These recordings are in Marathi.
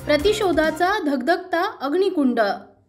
प्रतिशोधाचा धगधगता अग्निकुंड।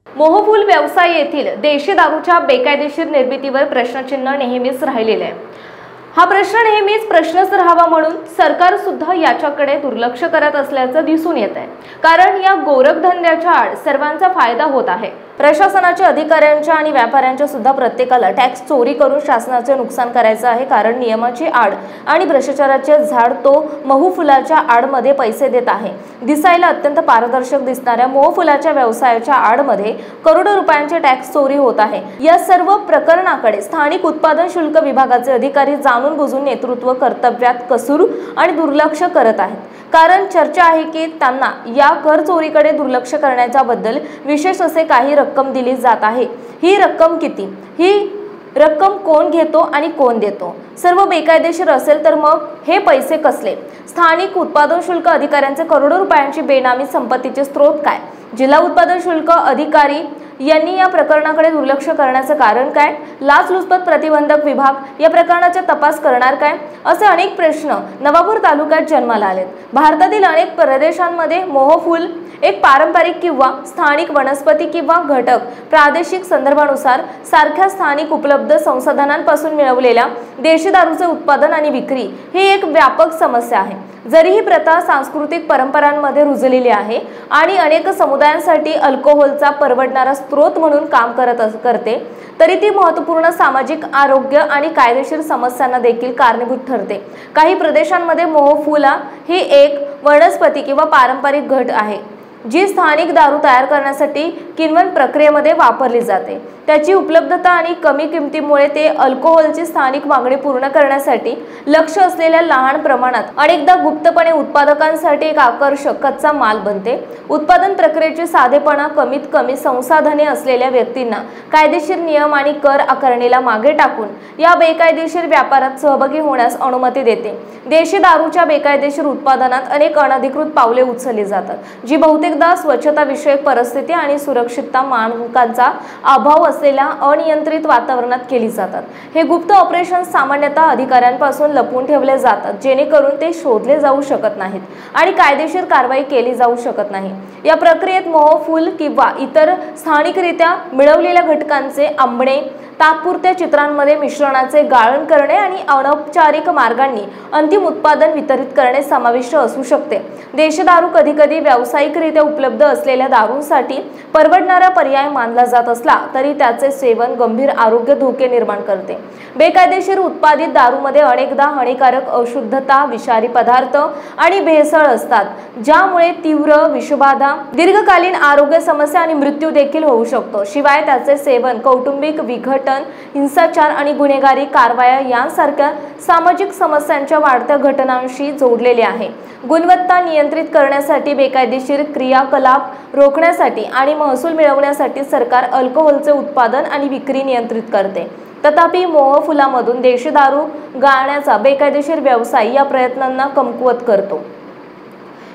मोहफूल व्यवसाय येथील देशी दारूच्या बेकायदेशीर निर्मितीवर प्रश्नचिन्ह नेहमीच राहिलेले आहे। हा प्रश्न नेहमीच प्रश्नच राहावा म्हणून सरकार सुद्धा याच्याकडे दुर्लक्ष करत असल्याचं दिसून येत आहे। कारण या गोरखधंद्याच्या आड सर्वांचा फायदा होत आहे। प्रशासनाच्या अधिकाऱ्यांच्या आणि व्यापाऱ्यांच्या सुद्धा प्रत्येकाला टॅक्स चोरी करून शासनाचे नुकसान करायचं आहे। कारण नियमाची आड आणि भ्रष्टाचाराचे झाड तो मोहफुलाच्या आडमध्ये पैसे देत आहे। दिसायला अत्यंत पारदर्शक दिसणाऱ्या मोहफुलाच्या व्यवसायाच्या आडमध्ये करोडो रुपयांचे टॅक्स चोरी होत आहे। या सर्व प्रकरणाकडे स्थानिक उत्पादन शुल्क विभागाचे अधिकारी जाणून बुजून नेतृत्व कर्तव्यात कसूर आणि दुर्लक्ष करत आहेत। कारण चर्चा आहे की त्यांना या कर चोरीकडे दुर्लक्ष करण्याच्या बद्दल विशेष असे काही रक्कम दिली जात आहे। ही रक्कम किती, ही रक्कम कोण घेतो आणि कोण देतो? सर्व बेकायदेशीर असेल तर मग हे पैसे कसले? स्थानिक उत्पादन शुल्क अधिकाऱ्यांचे करोडो रुपयांची बेनामी संपत्तीचे स्रोत काय? जिल्हा उत्पादन शुल्क अधिकारी यांनी या प्रकरणाकडे दुर्लक्ष करण्याचं कारण काय? लाचलुचपत प्रतिबंधक विभाग या प्रकरणाचा तपास करणार काय? असे अनेक प्रश्न नवापूर तालुक्यात जन्माला आलेत। भारतातील अनेक प्रदेशांमध्ये मोहफूल एक पारंपरिक किंवा स्थानिक वनस्पती किंवा घटक प्रादेशिक संदर्भानुसार सारख्या स्थानिक उपलब्ध संसाधनांपासून मिळवलेल्या देशी दारूचे उत्पादन आणि विक्री ही एक व्यापक समस्या आहे। जरी ही प्रथा सांस्कृतिक परंपरांमध्ये रुजलेली आहे आणि अनेक समुदायांसाठी अल्कोहोलचा परवडणारा स्रोत म्हणून काम करते, तरी ती महत्त्वपूर्ण सामाजिक, आरोग्य आणि कायदेशीर समस्यांना देखील कारणीभूत ठरते। काही प्रदेशांमध्ये मोहफुला ही एक वनस्पती किंवा पारंपरिक घट आहे जी स्थानिक दारू तयार करण्यासाठी किण्वन प्रक्रियेमध्ये वापरली जाते। त्याची उपलब्धता आणि कमी किमतीमुळे ते अल्कोहोलची स्थानिक मागणी पूर्ण करण्यासाठी लक्ष असलेल्या लहान प्रमाणात अनेकदा गुप्तपणे उत्पादकांसाठी एक आकर्षक कच्चा माल बनते। उत्पादन प्रक्रियेची साधेपणा कमीत कमी संसाधने असलेल्या व्यक्तींना कायदेशीर नियम आणि कर आकारणीला मागे टाकून या बेकायदेशीर व्यापारात सहभागी होण्यास अनुमती देते। देशी दारूच्या बेकायदेशीर उत्पादनात अनेक अनधिकृत पावले उचलली जातात, जी बहुतेकदा स्वच्छता विषयक परिस्थिती आणि सुरक्षितता मानकांचा अभाव असलेल्या अनियंत्रित वातावरणात केली जातात। हे गुप्त ऑपरेशन सामान्यतः अधिकाऱ्यांपासून लपवून ठेवले जातात, जेणेकरून ते शोधले जाऊ शकत नाहीत आणि कायदेशीर कारवाई केली जाऊ शकत नाही। या प्रक्रियेत मोहफूल किंवा इतर स्थानिकरित्या मिळवलेल्या घटकांचे आंबणे, तात्पुरत्या चित्रांमध्ये मिश्रणाचे गाळण करणे आणि अनौपचारिक मार्गांनी अंतिम उत्पादन वितरित करणे समाविष्ट असू शकते। देशी दारू कधीकधी व्यावसायिकरित्या उपलब्ध असलेल्या दारूंसाठी परवडणारा पर्याय मानला जात असला तरी त्याचे सेवन गंभीर आरोग्य धोके निर्माण करते। बेकायदेशीर उत्पादित दारूमध्ये अनेकदा हानिकारक अशुद्धता, विषारी पदार्थ आणि भेसळ असतात, ज्यामुळे तीव्र विषबाधा, दीर्घकालीन आरोग्य समस्या आणि मृत्यू देखील होऊ शकतो। शिवाय त्याचे सेवन कौटुंबिक विघटन, हिंसाचार आणि गुन्हेगारी कारवाया यांसारख्या सामाजिक समस्यांच्या वाढत्या घटनांशी जोडलेले आहे। गुणवत्ता नियंत्रित करण्यासाठी, बेकायदेशीर क्रियाकलाप रोखण्यासाठी आणि महसूल मिळवण्यासाठी सरकार अल्कोहोलचे उत्पादन आणि विक्री नियंत्रित करते। तथापि मोहफुलामधून देशी दारू गाळण्याचा बेकायदेशीर व्यवसाय या प्रयत्नांना कमकुवत करतो।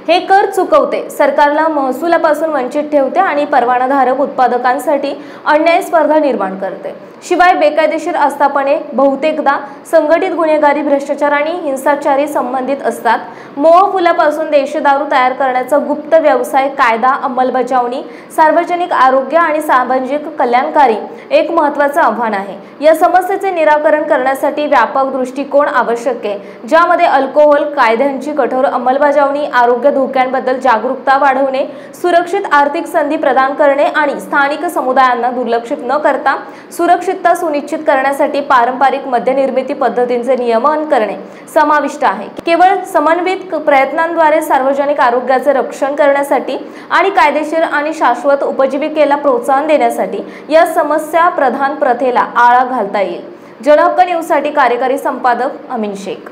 हे कर चुकवते, सरकारला महसुलापासून वंचित ठेवते आणि परवानाधारक उत्पादकांसाठी अन्यायी स्पर्धा निर्माण करते। शिवाय बेकायदेशीर आस्थापने बहुतेकदा संघटित गुन्हेगारी, भ्रष्टाचार आणि हिंसाचारी संबंधित असतात। मोहफुलापासून देशी दारू तयार करण्याचा गुप्त व्यवसाय कायदा अंमलबजावणी, सार्वजनिक आरोग्य आणि सामाजिक कल्याणकारी एक महत्त्वाचं आव्हान आहे। या समस्येचे निराकरण करण्यासाठी व्यापक दृष्टिकोन आवश्यक आहे, ज्यामध्ये अल्कोहोल कायद्यांची कठोर अंमलबजावणी, आरोग्य धोक्यांबद्दल जागरूकता वाढवणे, सुरक्षित आर्थिक संधी प्रदान करणे आणि स्थानिक समुदायांना दुर्लक्षित न करता सुरक्षितता सुनिश्चित करण्यासाठी पारंपरिक मद्य निर्मिती पद्धतींचे नियमन करणे समाविष्ट आहे। केवळ समन्वित प्रयत्नांद्वारे सार्वजनिक आरोग्याचे रक्षण करण्यासाठी आणि कायदेशीर आणि शाश्वत उपजीविकेला प्रोत्साहन देण्यासाठी या समस्या प्रधान प्रथेला आळा घालता येईल। जनहक्क न्यूजसाठी कार्यकारी संपादक अमीन शेख।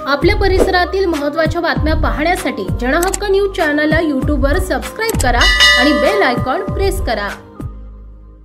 आपल्या परिसरातील महत्त्वाच्या बातम्या पाहण्यासाठी जनहक्क न्यूज चॅनलला यूट्यूबवर सबस्क्राइब करा आणि बेल आयकॉन प्रेस करा।